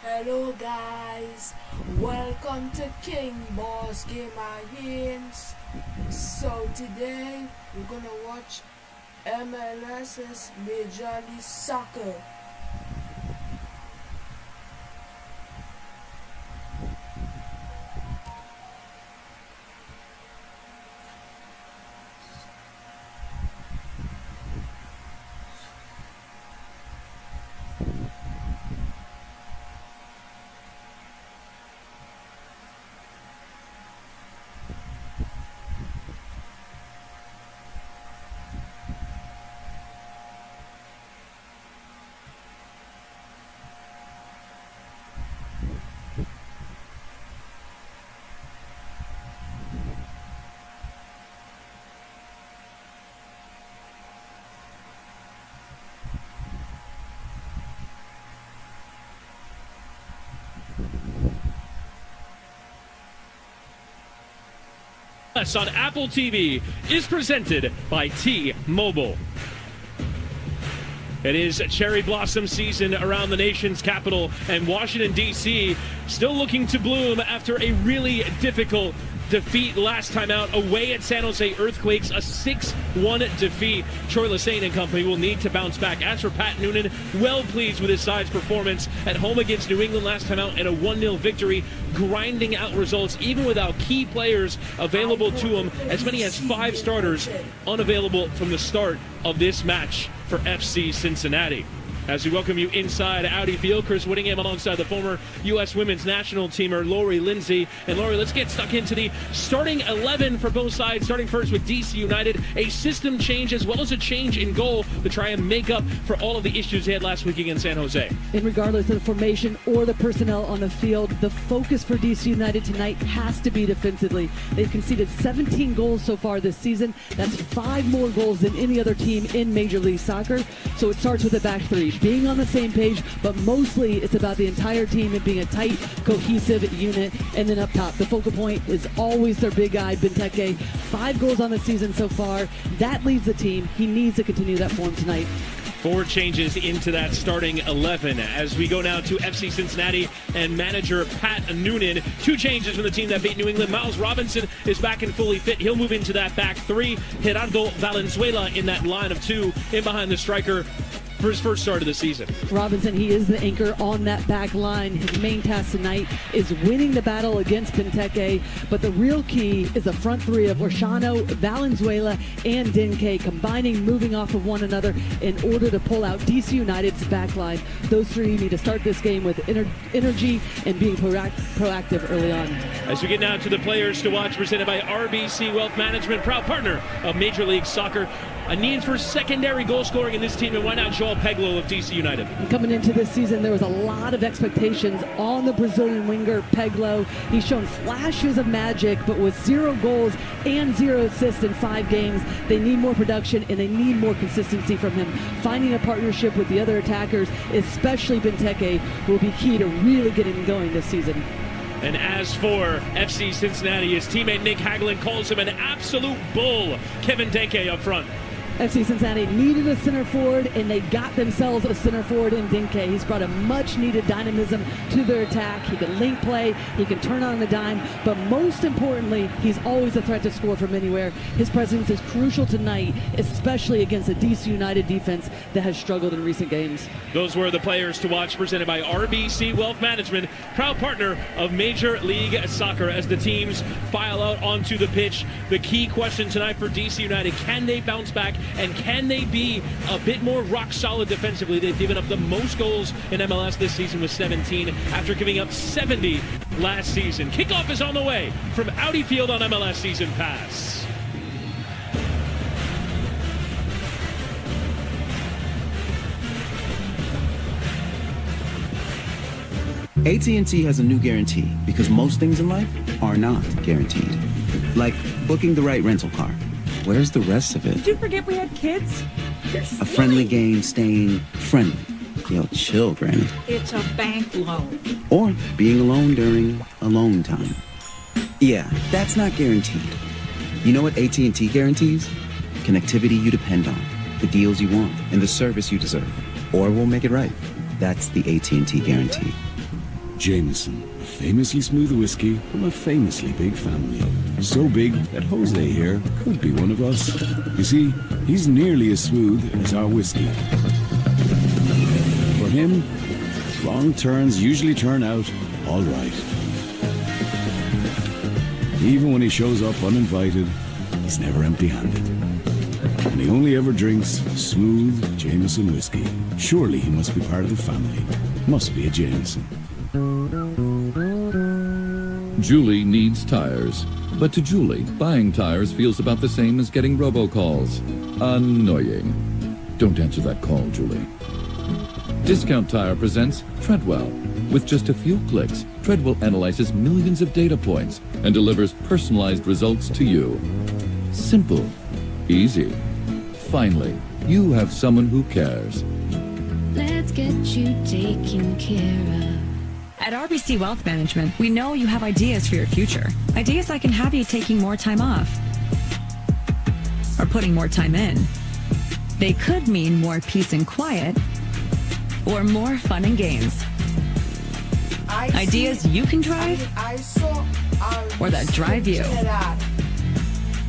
Hello guys, welcome to King Boss Game Hands. So today we're gonna watch MLS's Major League Soccer. On Apple TV is presented by T-Mobile. It is cherry blossom season around the nation's capital, and Washington, D.C. still looking to bloom after a really difficult defeat last time out away at San Jose Earthquakes, a 6-1 defeat. Troy Lesane and company will need to bounce back. As for Pat Noonan, well pleased with his side's performance at home against New England last time out in a 1-0 victory, grinding out results even without key players available to him, as many as 5 starters unavailable from the start of this match for FC Cincinnati. As we welcome you inside Audi Field, Chris Whittingham alongside the former U.S. women's national teamer Lori Lindsay. And Lori, let's get stuck into the starting 11 for both sides, starting first with D.C. United. A system change as well as a change in goal to try and make up for all of the issues they had last week against San Jose. And regardless of the formation or the personnel on the field, the focus for D.C. United tonight has to be defensively. They've conceded 17 goals so far this season. That's 5 more goals than any other team in Major League Soccer. So it starts with the back three, being on the same page, but mostly it's about the entire team and being a tight, cohesive unit. And then up top, the focal point is always their big guy, Benteke. 5 goals on the season so far. That leads the team. He needs to continue that form tonight. 4 changes into that starting 11 as we go now to FC Cincinnati and manager Pat Noonan. 2 changes from the team that beat New England. Miles Robinson is back and fully fit. He'll move into that back 3. Gerardo Valenzuela in that line of 2 in behind the striker for his first start of the season. Robinson, he is the anchor on that back line. His main task tonight is winning the battle against Benteke, but the real key is the front 3 of Orshano, Valenzuela, and Dinke combining, moving off of one another in order to pull out DC United's back line. Those 3 need to start this game with energy and being proactive early on. As we get now to the players to watch, presented by RBC Wealth Management, proud partner of Major League Soccer. A need for secondary goal scoring in this team, and why not Joel Peglo of DC United? Coming into this season, there was a lot of expectations on the Brazilian winger, Peglo. He's shown flashes of magic, but with 0 goals and 0 assists in 5 games, they need more production and they need more consistency from him. Finding a partnership with the other attackers, especially Benteke, will be key to really getting going this season. And as for FC Cincinnati, his teammate Nick Hagelin calls him an absolute bull. Kevin Dinke up front. FC Cincinnati needed a center forward, and they got themselves a center forward in Dinke. He's brought a much-needed dynamism to their attack. He can link play, he can turn on the dime, but most importantly, he's always a threat to score from anywhere. His presence is crucial tonight, especially against a DC United defense that has struggled in recent games. Those were the players to watch, presented by RBC Wealth Management, proud partner of Major League Soccer. As the teams file out onto the pitch, the key question tonight for DC United: can they bounce back? And can they be a bit more rock solid defensively? They've given up the most goals in MLS this season with 17 after giving up 70 last season. Kickoff is on the way from Audi Field on MLS Season Pass. AT&T has a new guarantee because most things in life are not guaranteed. Like booking the right rental car. Where's the rest of it? Did you forget we had kids? A friendly game staying friendly. Yo, chill, Granny. It's a bank loan. Or being alone during alone time. Yeah, that's not guaranteed. You know what AT&T guarantees? Connectivity you depend on, the deals you want, and the service you deserve. Or we'll make it right. That's the AT&T guarantee. Jameson, a famously smooth whiskey from a famously big family. So big that Jose here could be one of us. You see, he's nearly as smooth as our whiskey. For him, wrong turns usually turn out all right. Even when he shows up uninvited, he's never empty-handed. And he only ever drinks smooth Jameson whiskey. Surely he must be part of the family. Must be a Jameson. Julie needs tires. But to Julie, buying tires feels about the same as getting robocalls. Annoying. Don't answer that call, Julie. Discount Tire presents Treadwell. With just a few clicks, Treadwell analyzes millions of data points and delivers personalized results to you. Simple. Easy. Finally, you have someone who cares. Let's get you taken care of. At RBC Wealth Management, we know you have ideas for your future. Ideas that can have you taking more time off. Or putting more time in. They could mean more peace and quiet. Or more fun and games. Ideas you can drive. Or that drive you.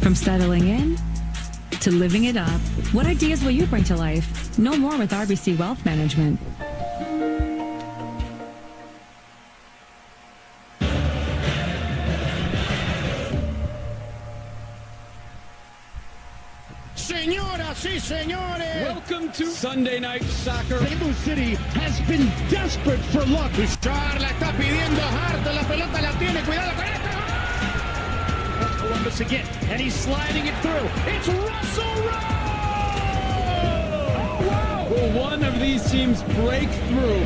From settling in to living it up. What ideas will you bring to life? No more with RBC Wealth Management. Señoras y señores, Welcome to Sunday Night Soccer. Cebu City has been desperate for luck. Char la está pidiendo Hart, la pelota la tiene, cuidado con esto. Columbus again, and he's sliding it through. It's Russell Rowe! Oh, wow! Will one of these teams break through?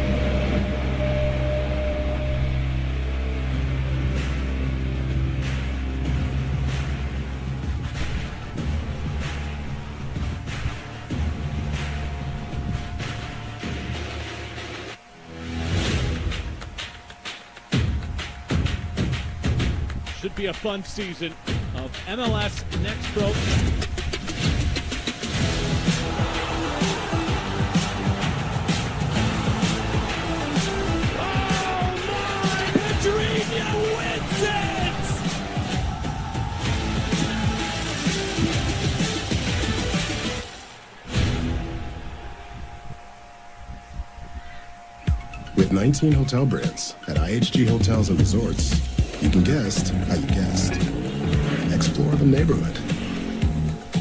Should be a fun season of MLS Next Pro. Oh my! Pedrinho wins it! With 19 hotel brands at IHG Hotels and Resorts, you can guest how you guest. Explore the neighborhood.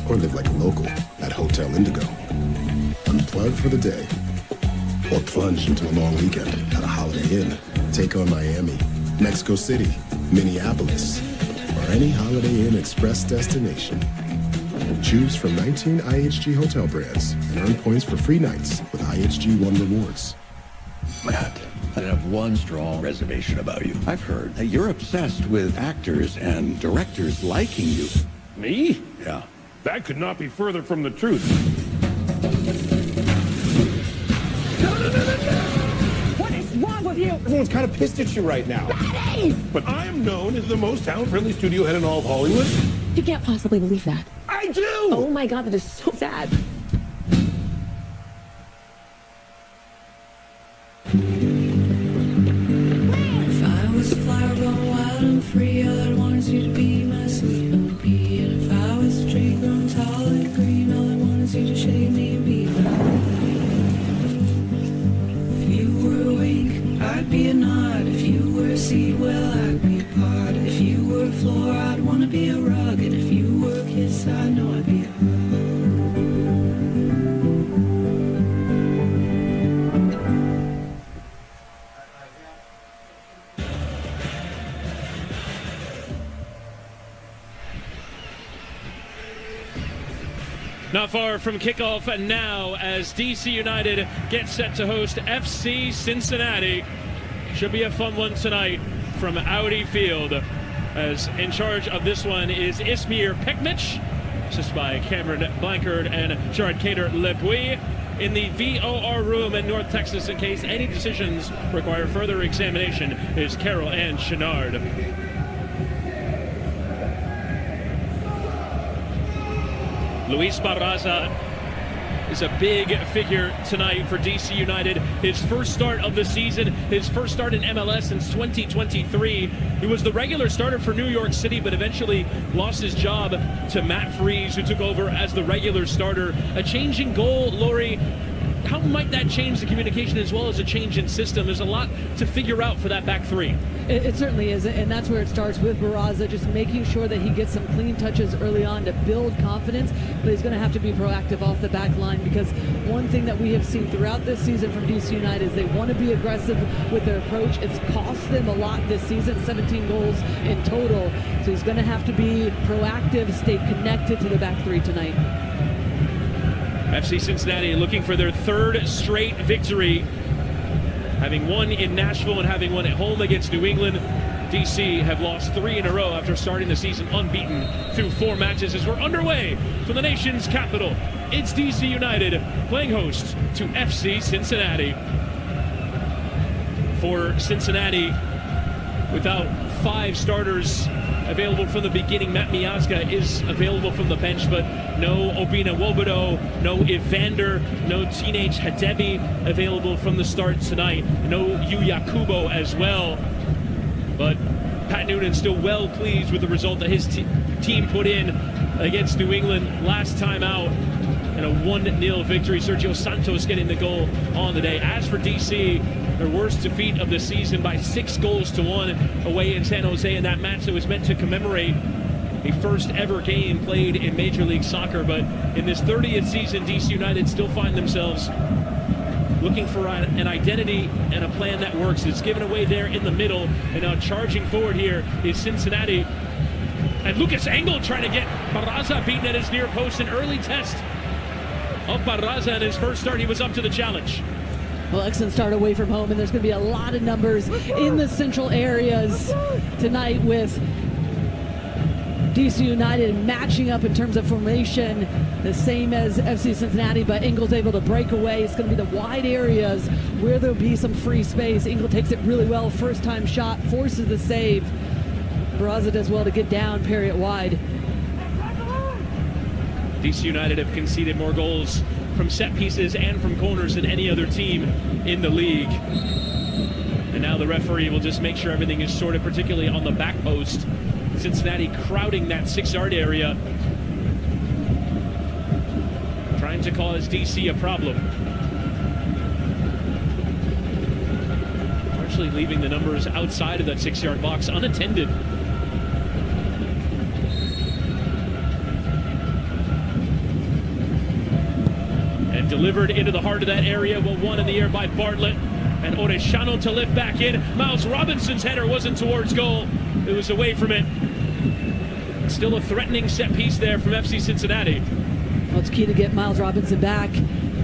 Or live like a local at Hotel Indigo. Unplug for the day. Or plunge into a long weekend at a Holiday Inn. Take on Miami, Mexico City, Minneapolis, or any Holiday Inn Express destination. Choose from 19 IHG hotel brands and earn points for free nights with IHG One Rewards. Matt, I have one strong reservation about you. I've heard that you're obsessed with actors and directors liking you. Me? Yeah. That could not be further from the truth. What is wrong with you? Everyone's kind of pissed at you right now. Daddy! But I am known as the most talent-friendly studio head in all of Hollywood. You can't possibly believe that. I do! Oh my God, that is so sad. If I was a flower grown wild and free, all I wanted you to be my sweet little bee. And if I was a tree grown tall and green, all I wanted you to shade me and be my If you were awake, I'd be a nod. If you were a seed, well, I'd be a pod. If you were a floor, I'd want to be a rug. And if you were a kiss, I know I'd be a hug. Not far from kickoff now as D.C. United gets set to host FC Cincinnati. Should be a fun one tonight from Audi Field. As in charge of this one is Ismir Pekmic, assisted by Cameron Blankard and Gerard Cater-Lepuy. In the VOR room in North Texas, in case any decisions require further examination, is Carol Ann Chenard. Luis Barraza is a big figure tonight for DC United. His first start of the season, his first start in MLS since 2023. He was the regular starter for New York City, but eventually lost his job to Matt Freese, who took over as the regular starter. A change in goal, Lori. How might that change the communication as well as a change in system? There's a lot to figure out for that back three. It certainly is, and that's where it starts with Barraza, just making sure that he gets some clean touches early on to build confidence, but he's going to have to be proactive off the back line, because one thing that we have seen throughout this season from DC United is they want to be aggressive with their approach. It's cost them a lot this season, 17 goals in total, so he's going to have to be proactive, stay connected to the back three tonight. FC Cincinnati looking for their third straight victory, having won in Nashville and having won at home against New England. DC have lost 3 in a row after starting the season unbeaten through 4 matches. As we're underway from the nation's capital, it's DC United playing host to FC Cincinnati. For Cincinnati, without 5 starters available from the beginning, Matt Miazga is available from the bench, but no Obina Wobodo, no Evander, no Teenage Hadebi available from the start tonight, no Yu Yakubo as well. But Pat Noonan still well pleased with the result that his team put in against New England last time out, and a 1-0 victory. Sergio Santos getting the goal on the day. As for DC, their worst defeat of the season by 6-1 away in San Jose in that match that was meant to commemorate a first ever game played in Major League Soccer. But in this 30th season, DC United still find themselves looking for an identity and a plan that works. It's given away there in the middle, and now charging forward here is Cincinnati. And Lucas Engel trying to get Barraza beaten at his near post. An early test of Barraza in his first start. He was up to the challenge. Well, excellent start away from home, and there's going to be a lot of numbers in the central areas tonight with DC United matching up in terms of formation, the same as FC Cincinnati, but Engel's able to break away. It's going to be the wide areas where there'll be some free space. Engel takes it really well, first time shot, forces the save. Barraza does well to get down, parry it wide. DC United have conceded more goals from set pieces and from corners than any other team in the league. And now the referee will just make sure everything is sorted, particularly on the back post. Cincinnati crowding that 6-yard area, trying to cause DC a problem. Largely leaving the numbers outside of that 6-yard box unattended. And delivered into the heart of that area. Well, one in the air by Bartlett. And Oreshano to lift back in. Miles Robinson's header wasn't towards goal. It was away from it. Still a threatening set piece there from FC Cincinnati. Well, it's key to get Miles Robinson back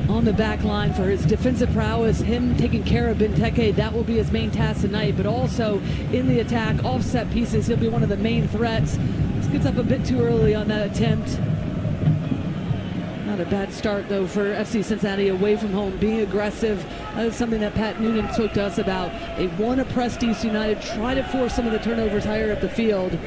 on the back line for his defensive prowess, him taking care of Benteke. That will be his main task tonight, but also in the attack, off set pieces, he'll be one of the main threats. This gets up a bit too early on that attempt. Not a bad start, though, for FC Cincinnati away from home, being aggressive. That's something that Pat Noonan spoke to us about. They want to press DC United, try to force some of the turnovers higher up the field.